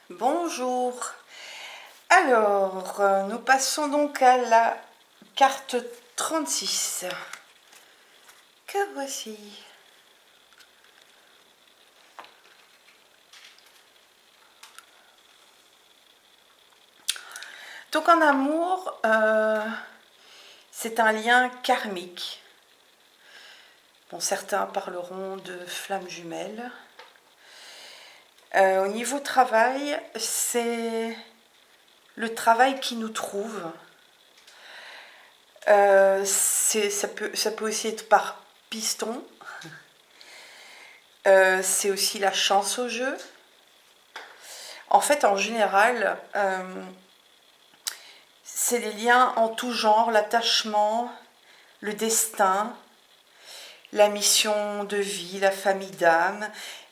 Bonjour. Alors, nous passons donc à la carte 36. Que voici. Donc en amour, c'est un lien karmique. Bon, certains parleront de flammes jumelles. Au niveau travail, c'est le travail qui nous trouve. Ça peut aussi être par piston. C'est aussi la chance au jeu. En fait, en général, c'est les liens en tout genre, l'attachement, le destin, la mission de vie, la famille d'âme.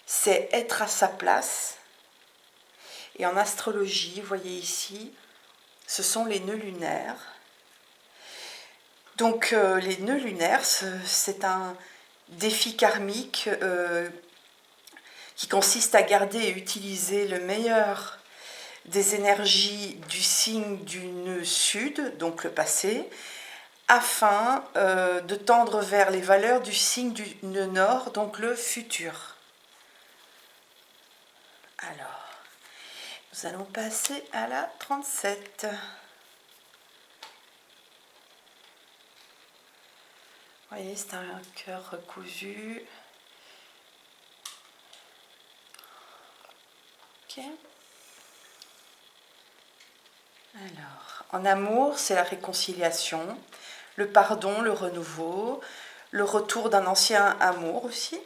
C'est être à sa place. Et en astrologie, vous voyez ici, ce sont les nœuds lunaires. Donc les nœuds lunaires, c'est un défi karmique qui consiste à garder et utiliser le meilleur des énergies du signe du nœud sud, donc le passé, afin de tendre vers les valeurs du signe du nœud nord, donc le futur. Alors, nous allons passer à la 37. Vous voyez, c'est un cœur recousu. Ok. Alors, en amour, c'est la réconciliation, le pardon, le renouveau, le retour d'un ancien amour aussi.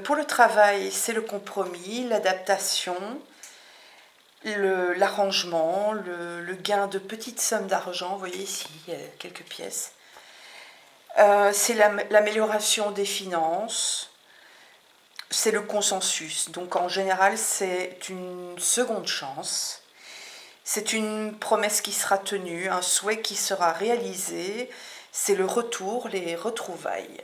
Pour le travail, c'est le compromis, l'adaptation, l'arrangement, le gain de petites sommes d'argent. Vous voyez ici, il y a quelques pièces. C'est l'amélioration des finances, c'est le consensus. Donc en général, c'est une seconde chance. C'est une promesse qui sera tenue, un souhait qui sera réalisé. C'est le retour, les retrouvailles.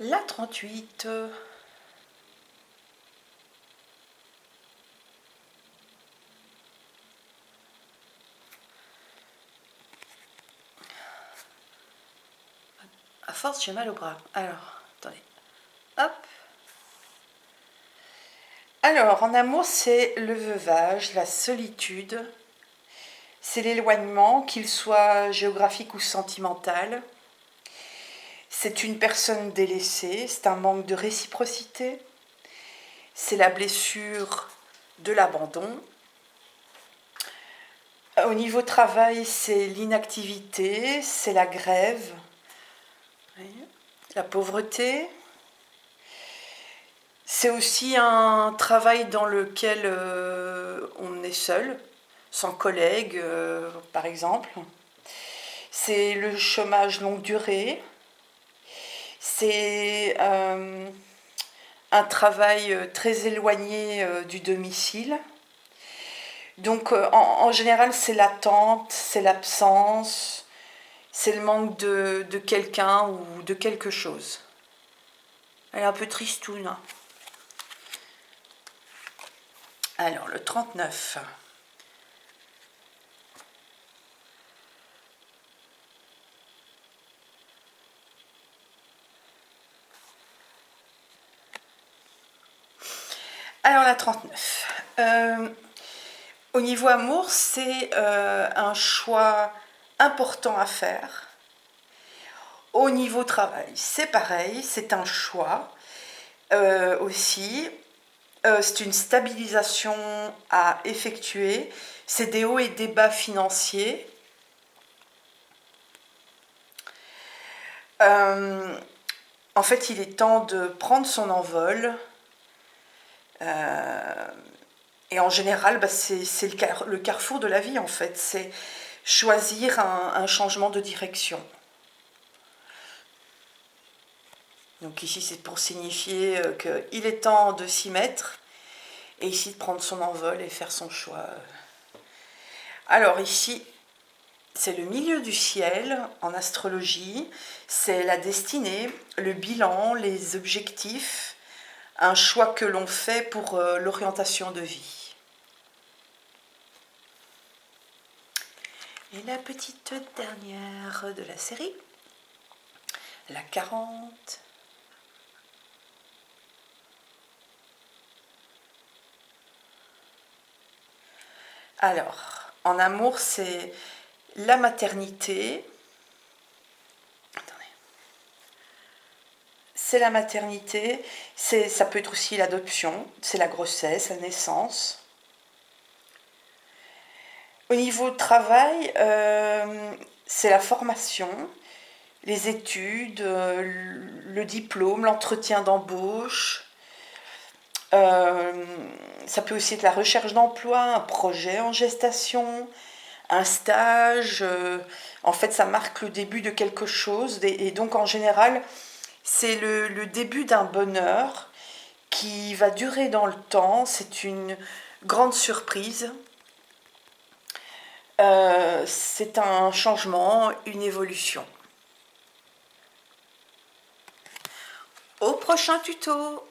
La 38. À force, j'ai mal au bras. Alors, attendez. Hop. Alors, en amour, c'est le veuvage, la solitude. C'est l'éloignement, qu'il soit géographique ou sentimental. C'est une personne délaissée, c'est un manque de réciprocité. C'est la blessure de l'abandon. Au niveau travail, c'est l'inactivité, c'est la grève, la pauvreté. C'est aussi un travail dans lequel on est seul, sans collègues, par exemple. C'est le chômage longue durée. C'est un travail très éloigné du domicile. Donc en général, c'est l'attente, c'est l'absence, c'est le manque de quelqu'un ou de quelque chose. Elle est un peu tristoune. Hein. Alors, le 39. Alors, la 39. Au niveau amour, c'est un choix important à faire. Au niveau travail, c'est pareil, c'est un choix aussi. C'est une stabilisation à effectuer. C'est des hauts et des bas financiers. En fait, il est temps de prendre son envol. Et en général, c'est le carrefour de la vie, en fait. C'est choisir un changement de direction. Donc ici, c'est pour signifier qu'il est temps de s'y mettre. Et ici, de prendre son envol et faire son choix. Alors ici, c'est le milieu du ciel en astrologie, c'est la destinée, le bilan, les objectifs, un choix que l'on fait pour l'orientation de vie. Et la petite dernière de la série, la 40. Alors, en amour, c'est la maternité. Attendez. C'est la maternité, ça peut être aussi l'adoption, c'est la grossesse, la naissance. Au niveau travail, c'est la formation, les études, le diplôme, l'entretien d'embauche. Ça peut aussi être la recherche d'emploi, un projet en gestation, un stage. En fait, ça marque le début de quelque chose. Et donc, en général, c'est le début d'un bonheur qui va durer dans le temps. C'est une grande surprise. C'est un changement, une évolution. Au prochain tuto!